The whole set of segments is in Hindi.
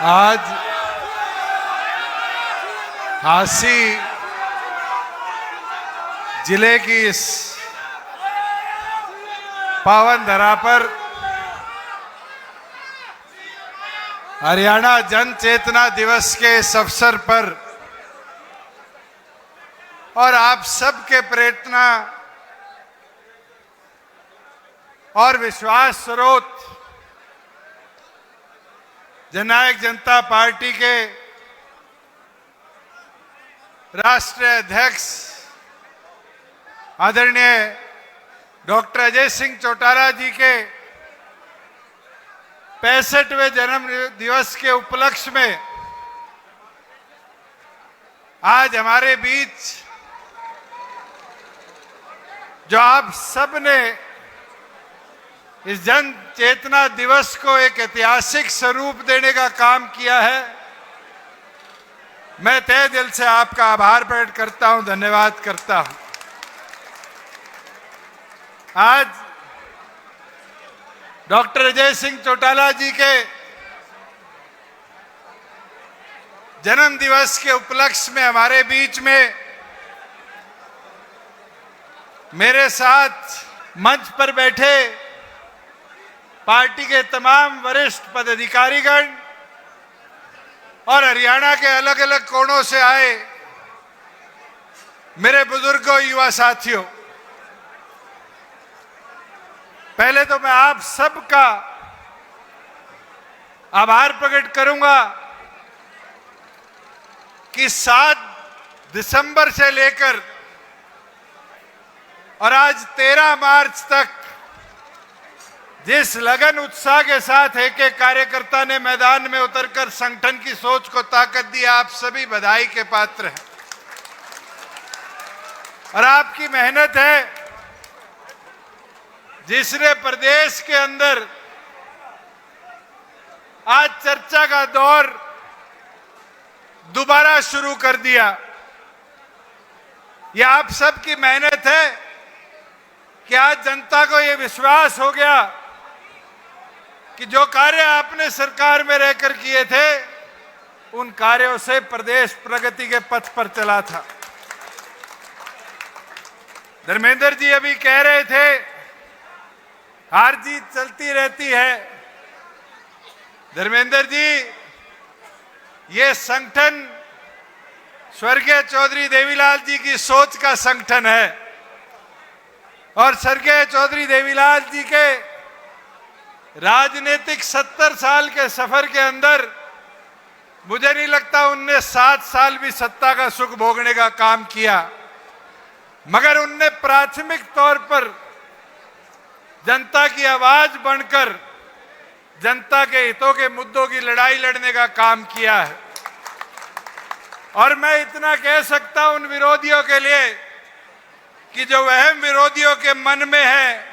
आज झांसी जिले की इस पावन धरा पर हरियाणा जन चेतना दिवस के इस अवसर पर और आप सबके प्रेरणा और विश्वास स्रोत जननायक जनता पार्टी के राष्ट्रीय अध्यक्ष आदरणीय डॉक्टर अजय सिंह चौटाला जी के 65वें जन्म दिवस के उपलक्ष्य में आज हमारे बीच जो आप सब ने इस जन चेतना दिवस को एक ऐतिहासिक स्वरूप देने का काम किया है, मैं तहे दिल से आपका आभार प्रकट करता हूं, धन्यवाद करता हूं। आज डॉक्टर अजय सिंह चौटाला जी के जन्म दिवस के उपलक्ष्य में हमारे बीच में मेरे साथ मंच पर बैठे पार्टी के तमाम वरिष्ठ पदाधिकारीगण और हरियाणा के अलग अलग कोणों से आए मेरे बुजुर्गों, युवा साथियों, पहले तो मैं आप सबका आभार प्रकट करूंगा कि 7 दिसंबर से लेकर और आज 13 मार्च तक जिस लगन उत्साह के साथ एक एक कार्यकर्ता ने मैदान में उतरकर संगठन की सोच को ताकत दी, आप सभी बधाई के पात्र हैं। और आपकी मेहनत है जिसने प्रदेश के अंदर आज चर्चा का दौर दोबारा शुरू कर दिया। यह आप सबकी मेहनत है कि आज जनता को यह विश्वास हो गया कि जो कार्य आपने सरकार में रहकर किए थे उन कार्यों से प्रदेश प्रगति के पथ पर चला था। धर्मेंद्र जी अभी कह रहे थे हार जीत चलती रहती है। धर्मेंद्र जी, ये संगठन स्वर्गीय चौधरी देवीलाल जी की सोच का संगठन है और स्वर्गीय चौधरी देवीलाल जी के राजनीतिक 70 साल के सफर के अंदर मुझे नहीं लगता उनने 7 साल भी सत्ता का सुख भोगने का काम किया, मगर उनने प्राथमिक तौर पर जनता की आवाज बनकर जनता के हितों के मुद्दों की लड़ाई लड़ने का काम किया है। और मैं इतना कह सकता हूं उन विरोधियों के लिए कि जो वहम विरोधियों के मन में है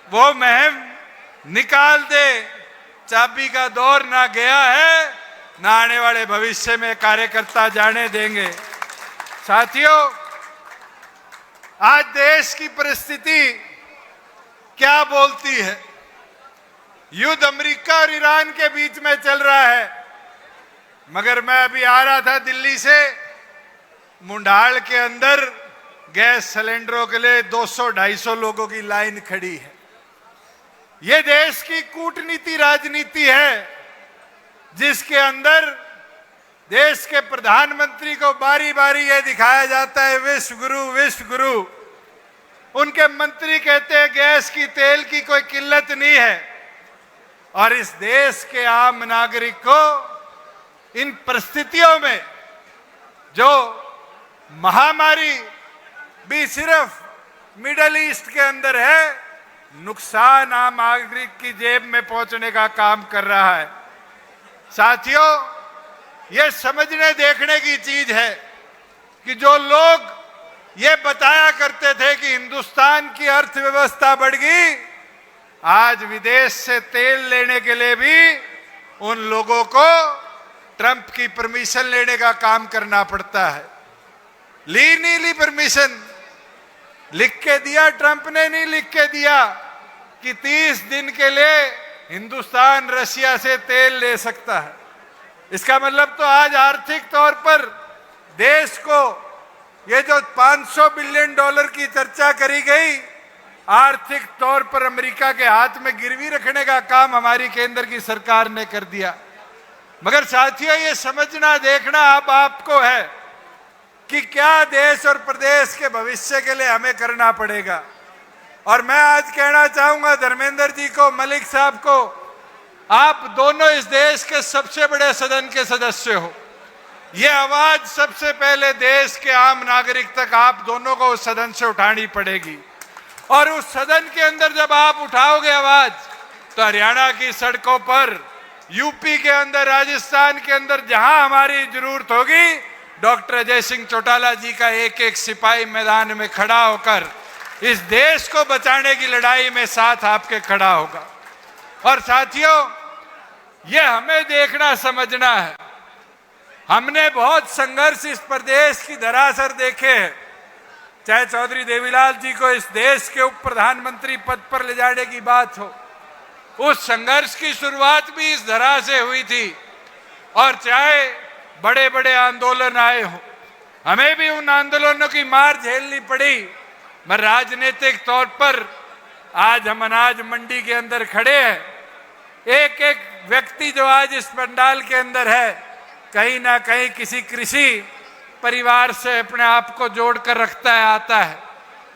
वो वहम निकाल दे। चाबी का दौर ना गया है, ना आने वाले भविष्य में कार्यकर्ता जाने देंगे। साथियों, आज देश की परिस्थिति क्या बोलती है? युद्ध अमेरिका और ईरान के बीच में चल रहा है, मगर मैं अभी आ रहा था दिल्ली से, मुंडाल के अंदर गैस सिलेंडरों के लिए 200-250 लोगों की लाइन खड़ी है। ये देश की कूटनीति राजनीति है जिसके अंदर देश के प्रधानमंत्री को बारी बारी ये दिखाया जाता है विश्व गुरु विश्व गुरु। उनके मंत्री कहते हैं गैस की, तेल की कोई किल्लत नहीं है, और इस देश के आम नागरिक को इन परिस्थितियों में जो महामारी भी सिर्फ मिडल ईस्ट के अंदर है, नुकसान आम नागरिक की जेब में पहुंचने का काम कर रहा है। साथियों, यह समझने देखने की चीज है कि जो लोग ये बताया करते थे कि हिंदुस्तान की अर्थव्यवस्था बढ़ गई, आज विदेश से तेल लेने के लिए भी उन लोगों को ट्रंप की परमिशन लेने का काम करना पड़ता है। ली नहीं ली परमिशन, लिख के दिया ट्रंप ने, नहीं लिख के दिया कि 30 दिन के लिए हिंदुस्तान रशिया से तेल ले सकता है। इसका मतलब तो आज आर्थिक तौर पर देश को ये जो 500 बिलियन डॉलर की चर्चा करी गई, आर्थिक तौर पर अमेरिका के हाथ में गिरवी रखने का काम हमारी केंद्र की सरकार ने कर दिया। मगर साथियों, ये समझना देखना अब आपको है कि क्या देश और प्रदेश के भविष्य के लिए हमें करना पड़ेगा। और मैं आज कहना चाहूंगा धर्मेंद्र जी को, मलिक साहब को, आप दोनों इस देश के सबसे बड़े सदन के सदस्य हो। ये आवाज सबसे पहले देश के आम नागरिक तक आप दोनों को उस सदन से उठानी पड़ेगी। और उस सदन के अंदर जब आप उठाओगे आवाज, तो हरियाणा की सड़कों पर, यूपी के अंदर, राजस्थान के अंदर जहां हमारी जरूरत होगी, डॉक्टर अजय सिंह चौटाला जी का एक एक सिपाही मैदान में खड़ा होकर इस देश को बचाने की लड़ाई में साथ आपके खड़ा होगा। और साथियों, ये हमें देखना समझना है। हमने बहुत संघर्ष इस प्रदेश की धरातल देखे हैं, चाहे चौधरी देवीलाल जी को इस देश के उप प्रधानमंत्री पद पर ले जाने की बात हो, उस संघर्ष की शुरुआत भी इस धरा से हुई थी। और चाहे बड़े बड़े आंदोलन आए हो, हमें भी उन आंदोलनों की मार झेलनी पड़ी। मगर राजनीतिक तौर पर आज हम अनाज मंडी के अंदर खड़े हैं। एक एक व्यक्ति जो आज इस पंडाल के अंदर है, कहीं ना कहीं किसी कृषि परिवार से अपने आप को जोड़कर रखता है, आता है।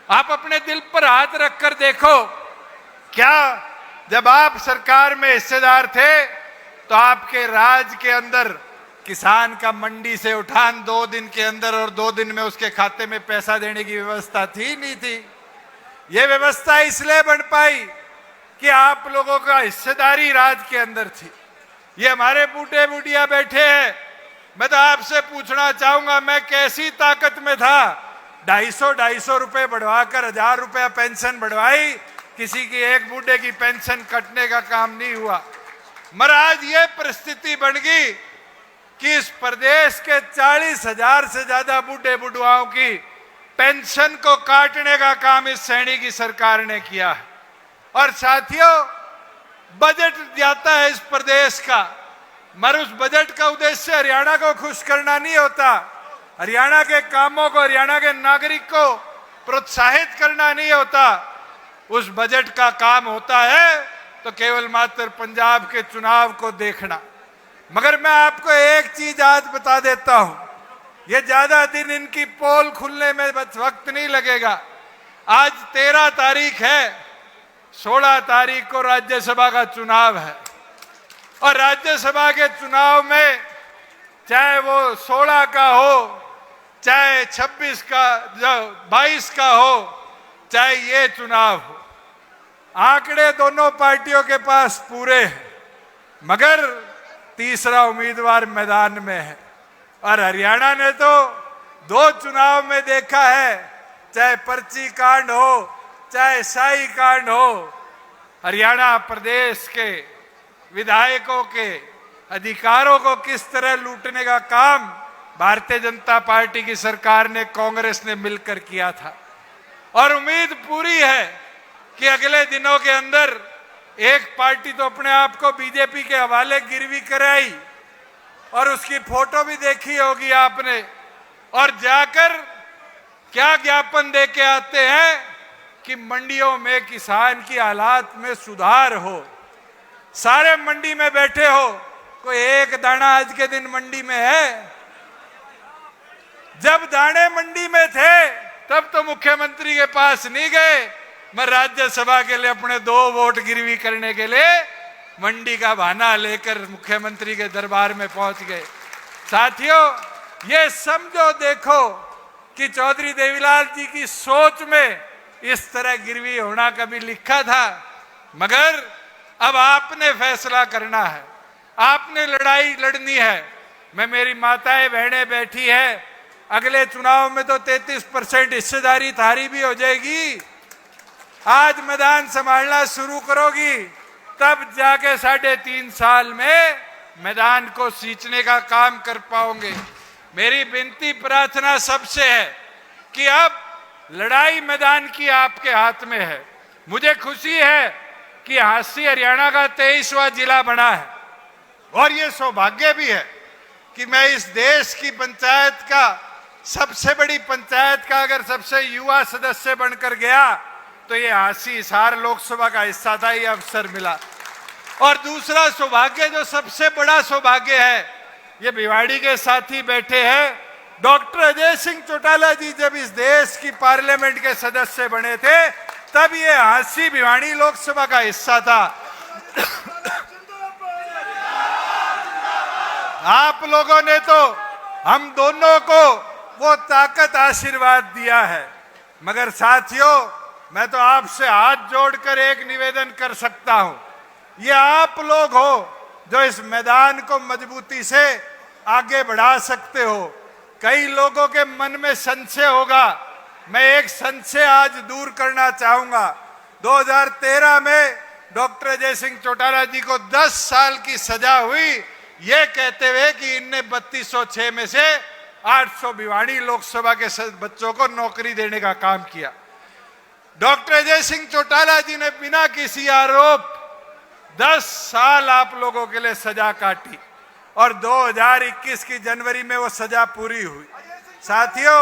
आप अपने दिल पर हाथ रखकर देखो, क्या जब आप सरकार में हिस्सेदार थे तो आपके राज के अंदर किसान का मंडी से उठान 2 दिन के अंदर और 2 दिन में उसके खाते में पैसा देने की व्यवस्था थी, नहीं थी? ये व्यवस्था इसलिए बन पाई कि आप लोगों का हिस्सेदारी राज के अंदर थी। ये हमारे बूढ़े बूढ़िया बैठे हैं, मैं तो आपसे पूछना चाहूंगा, मैं कैसी ताकत में था? 250 रुपए बढ़वाकर 1000 रुपया पेंशन बढ़वाई, किसी की एक बूढ़े की पेंशन कटने का काम नहीं हुआ। मगर आज ये परिस्थिति बन गई कि इस प्रदेश के 40,000 से ज्यादा बूढ़े बुढ़वाओं की पेंशन को काटने का काम इस सैनी की सरकार ने किया है। और साथियों, बजट जाता है इस प्रदेश का, मगर उस बजट का उद्देश्य हरियाणा को खुश करना नहीं होता, हरियाणा के कामों को, हरियाणा के नागरिक को प्रोत्साहित करना नहीं होता। उस बजट का काम होता है तो केवल मात्र पंजाब के चुनाव को देखना। मगर मैं आपको एक चीज आज बता देता हूं, ये ज्यादा दिन इनकी पोल खुलने में वक्त नहीं लगेगा। आज 13 तारीख है, 16 तारीख को राज्यसभा का चुनाव है। और राज्यसभा के चुनाव में चाहे वो 16 का हो, चाहे 26 का, 22 का हो, चाहे ये चुनाव हो, आंकड़े दोनों पार्टियों के पास पूरे हैं, मगर तीसरा उम्मीदवार मैदान में है। और हरियाणा ने तो 2 चुनाव में देखा है, चाहे पर्ची कांड हो, चाहे शाही कांड हो, हरियाणा प्रदेश के विधायकों के अधिकारों को किस तरह लूटने का काम भारतीय जनता पार्टी की सरकार ने, कांग्रेस ने मिलकर किया था। और उम्मीद पूरी है कि अगले दिनों के अंदर एक पार्टी तो अपने आप को बीजेपी के हवाले गिरवी कराई, और उसकी फोटो भी देखी होगी आपने, और जाकर क्या ज्ञापन दे के आते हैं कि मंडियों में किसान की हालात में सुधार हो। सारे मंडी में बैठे हो, कोई एक दाना आज के दिन मंडी में है? जब दाने मंडी में थे तब तो मुख्यमंत्री के पास नहीं गए, मैं राज्यसभा के लिए अपने 2 वोट गिरवी करने के लिए मंडी का बहाना लेकर मुख्यमंत्री के दरबार में पहुंच गए। साथियों, ये समझो देखो कि चौधरी देवीलाल जी की सोच में इस तरह गिरवी होना कभी लिखा था? मगर अब आपने फैसला करना है, आपने लड़ाई लड़नी है। मैं, मेरी माताएं बहनें बैठी है, अगले चुनाव में तो 33% हिस्सेदारी थारी भी हो जाएगी। आज मैदान संभालना शुरू करोगी, तब जाके 3.5 साल में मैदान को सींचने का काम कर पाओगे। मेरी विनती प्रार्थना सबसे है कि अब लड़ाई मैदान की आपके हाथ में है। मुझे खुशी है कि हांसी हरियाणा का 23वां जिला बना है, और ये सौभाग्य भी है कि मैं इस देश की पंचायत का, सबसे बड़ी पंचायत का अगर सबसे युवा सदस्य बनकर गया तो ये हांसी हिसार लोकसभा का हिस्सा था, ये अवसर मिला। और दूसरा सौभाग्य, जो सबसे बड़ा सौभाग्य है, ये भिवाड़ी के साथी बैठे हैं, डॉक्टर अजय सिंह चौटाला जी जब इस देश की पार्लियामेंट के सदस्य बने थे तब ये हांसी भिवाड़ी लोकसभा का हिस्सा था। आप लोगों ने तो हम दोनों को वो ताकत आशीर्वाद दिया है। मगर साथियों, मैं तो आपसे हाथ जोड़कर एक निवेदन कर सकता हूं, ये आप लोग हो जो इस मैदान को मजबूती से आगे बढ़ा सकते हो। कई लोगों के मन में संशय होगा, मैं एक संशय आज दूर करना चाहूंगा। 2013 में डॉक्टर अजय सिंह चौटाला जी को 10 साल की सजा हुई, ये कहते हुए कि इनने 3206 में से 800 भिवाड़ी लोकसभा के बच्चों को नौकरी देने का काम किया। डॉक्टर अजय सिंह चौटाला जी ने बिना किसी आरोप 10 साल आप लोगों के लिए सजा काटी और 2021 की जनवरी में वो सजा पूरी हुई। साथियों,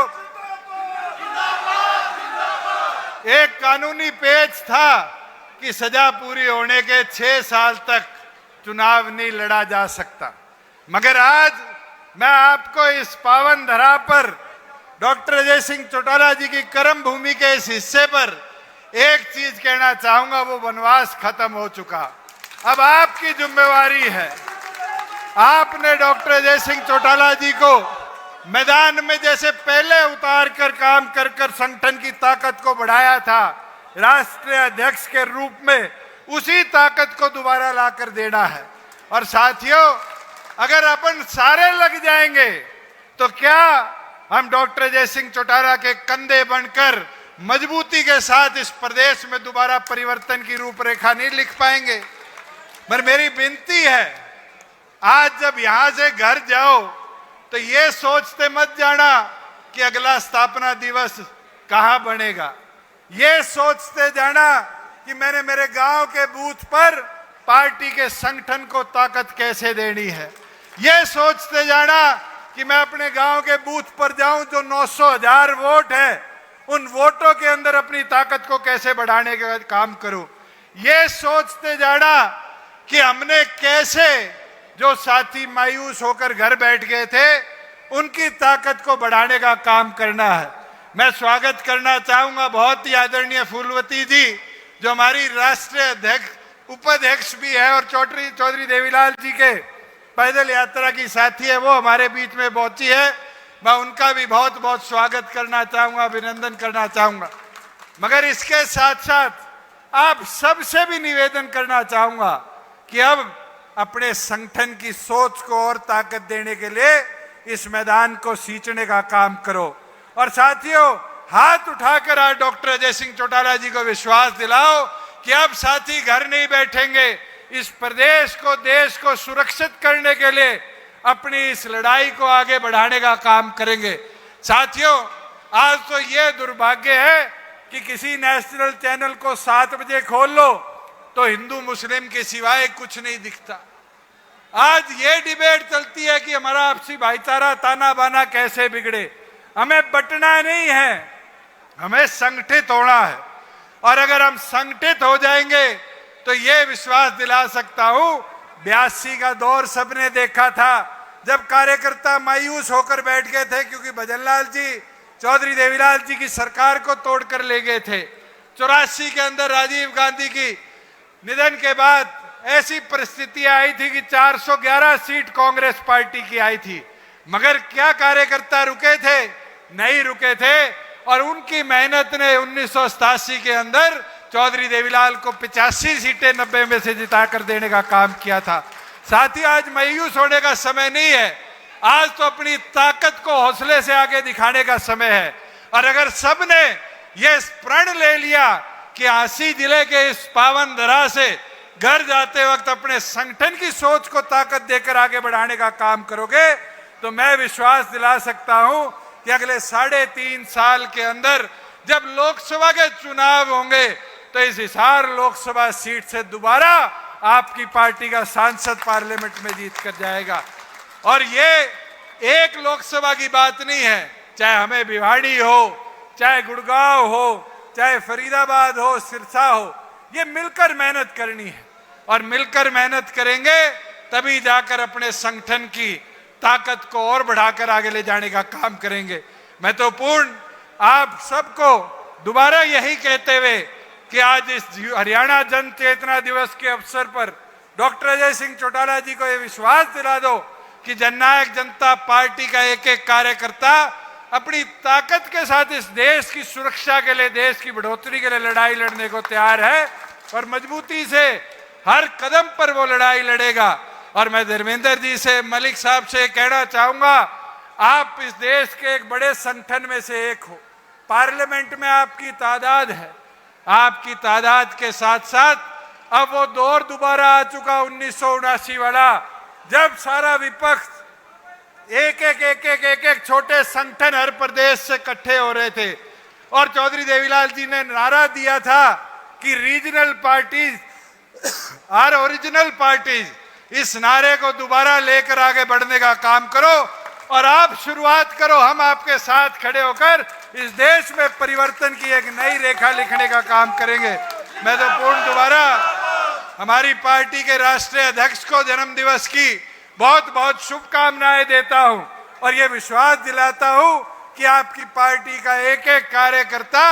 एक कानूनी पेच था कि सजा पूरी होने के 6 साल तक चुनाव नहीं लड़ा जा सकता। मगर आज मैं आपको इस पावन धरा पर डॉक्टर अजय सिंह चौटाला जी की कर्म भूमि के इस हिस्से पर एक चीज कहना चाहूंगा, वो वनवास खत्म हो चुका। अब आपकी जिम्मेवारी है। आपने डॉक्टर अजय सिंह चौटाला जी को मैदान में जैसे पहले उतार कर काम कर कर संगठन की ताकत को बढ़ाया था, राष्ट्रीय अध्यक्ष के रूप में उसी ताकत को दोबारा लाकर देना है। और साथियों, अगर अपन सारे लग जाएंगे तो क्या हम डॉक्टर अजय सिंह चौटाला के कंधे बनकर मजबूती के साथ इस प्रदेश में दोबारा परिवर्तन की रूपरेखा नहीं लिख पाएंगे? पर मेरी विनती है, आज जब यहां से घर जाओ तो ये सोचते मत जाना कि अगला स्थापना दिवस कहां बनेगा। ये सोचते जाना कि मैंने मेरे गांव के बूथ पर पार्टी के संगठन को ताकत कैसे देनी है। ये सोचते जाना कि मैं अपने गांव के बूथ पर जाऊं, जो 900,000 वोट है, उन वोटों के अंदर अपनी ताकत को कैसे बढ़ाने का काम करूं। ये सोचते जाना कि हमने कैसे, जो साथी मायूस होकर घर बैठ गए थे, उनकी ताकत को बढ़ाने का काम करना है। मैं स्वागत करना चाहूंगा बहुत ही आदरणीय फूलवती जी, जो हमारी राष्ट्रीय अध्यक्ष उपाध्यक्ष भी है, और चौधरी देवीलाल जी के पैदल यात्रा की साथी है, वो हमारे बीच में पहुंची है। मैं उनका भी बहुत बहुत स्वागत करना चाहूंगा, अभिनंदन करना चाहूंगा। मगर इसके साथ साथ आप सबसे भी निवेदन करना चाहूंगा कि अब अपने संगठन की सोच को और ताकत देने के लिए इस मैदान को सींचने का काम करो। और साथियों, हाथ उठाकर आज डॉक्टर अजय सिंह चौटाला जी को विश्वास दिलाओ कि अब साथी घर नहीं बैठेंगे, इस प्रदेश को, देश को सुरक्षित करने के लिए अपनी इस लड़ाई को आगे बढ़ाने का काम करेंगे। साथियों, आज तो ये दुर्भाग्य है कि किसी नेशनल चैनल को 7 बजे खोल लो तो हिंदू मुस्लिम के सिवाय कुछ नहीं दिखता। आज ये डिबेट चलती है कि हमारा आपसी भाईचारा ताना बाना कैसे बिगड़े। हमें बंटना नहीं है, हमें संगठित होना है। और अगर हम संगठित हो जाएंगे तो ये विश्वास दिला सकता हूं, 82 का दौर सबने देखा था, जब कार्यकर्ता मायूस होकर बैठ गए थे क्योंकि भजनलाल जी, चौधरी देवीलाल जी की सरकार को तोड़कर ले गए थे। 84 के अंदर राजीव गांधी की निधन के बाद ऐसी परिस्थितियां आई थी कि 411 सीट कांग्रेस पार्टी की आई थी। मगर क्या कार्यकर्ता रुके थे? नहीं रुके थे। और उनकी मेहनत ने 1987 के अंदर चौधरी देवीलाल को 85 सीटें 90 में से जिताकर देने का काम किया था। साथ ही आज मायूस होने का समय नहीं है, आज तो अपनी ताकत को हौसले से आगे दिखाने का समय है। और अगर सबने ये प्रण ले लिया कि हांसी जिले के इस पावन धरा से घर जाते वक्त अपने संगठन की सोच को ताकत देकर आगे बढ़ाने का काम करोगे, तो मैं विश्वास दिला सकता हूं कि अगले 3.5 साल के अंदर जब लोकसभा के चुनाव होंगे तो इस हिसार लोकसभा सीट से दोबारा आपकी पार्टी का सांसद पार्लियामेंट में जीत कर जाएगा। और ये एक लोकसभा की बात नहीं है, चाहे हमें भिवाड़ी हो, चाहे गुड़गांव हो, चाहे फरीदाबाद हो, सिरसा हो, ये मिलकर मेहनत करनी है। और मिलकर मेहनत करेंगे तभी जाकर अपने संगठन की ताकत को और बढ़ाकर आगे ले जाने का काम करेंगे। मैं तो पूर्ण आप सबको दोबारा यही कहते हुए कि आज इस हरियाणा जन चेतना दिवस के अवसर पर डॉक्टर अजय सिंह चौटाला जी को यह विश्वास दिला दो कि जननायक जनता पार्टी का एक एक कार्यकर्ता अपनी ताकत के साथ इस देश की सुरक्षा के लिए, देश की बढ़ोतरी के लिए लड़ाई लड़ने को तैयार है और मजबूती से हर कदम पर वो लड़ाई लड़ेगा। और मैं धर्मेंद्र जी से, मलिक साहब से कहना चाहूंगा, आप इस देश के एक बड़े संगठन में से एक हो, पार्लियामेंट में आपकी तादाद है, आपकी तादाद के साथ साथ अब वो दौर दोबारा आ चुका 1979 वाला, जब सारा विपक्ष एक एक छोटे संगठन हर प्रदेश से इकट्ठे हो रहे थे और चौधरी देवीलाल जी ने नारा दिया था कि regional parties are original parties. इस नारे को दोबारा लेकर आगे बढ़ने का काम करो और आप शुरुआत करो, हम आपके साथ खड़े होकर इस देश में परिवर्तन की एक नई रेखा लिखने का काम करेंगे। मैं तो पूर्ण दोबारा हमारी पार्टी के राष्ट्रीय अध्यक्ष को जन्म दिवस की बहुत बहुत शुभकामनाएं देता हूं और ये विश्वास दिलाता हूं कि आपकी पार्टी का एक एक कार्यकर्ता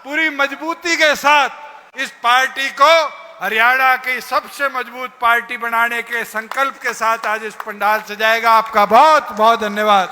पूरी मजबूती के साथ इस पार्टी को हरियाणा की सबसे मजबूत पार्टी बनाने के संकल्प के साथ आज इस पंडाल सजाएगा। आपका बहुत बहुत धन्यवाद।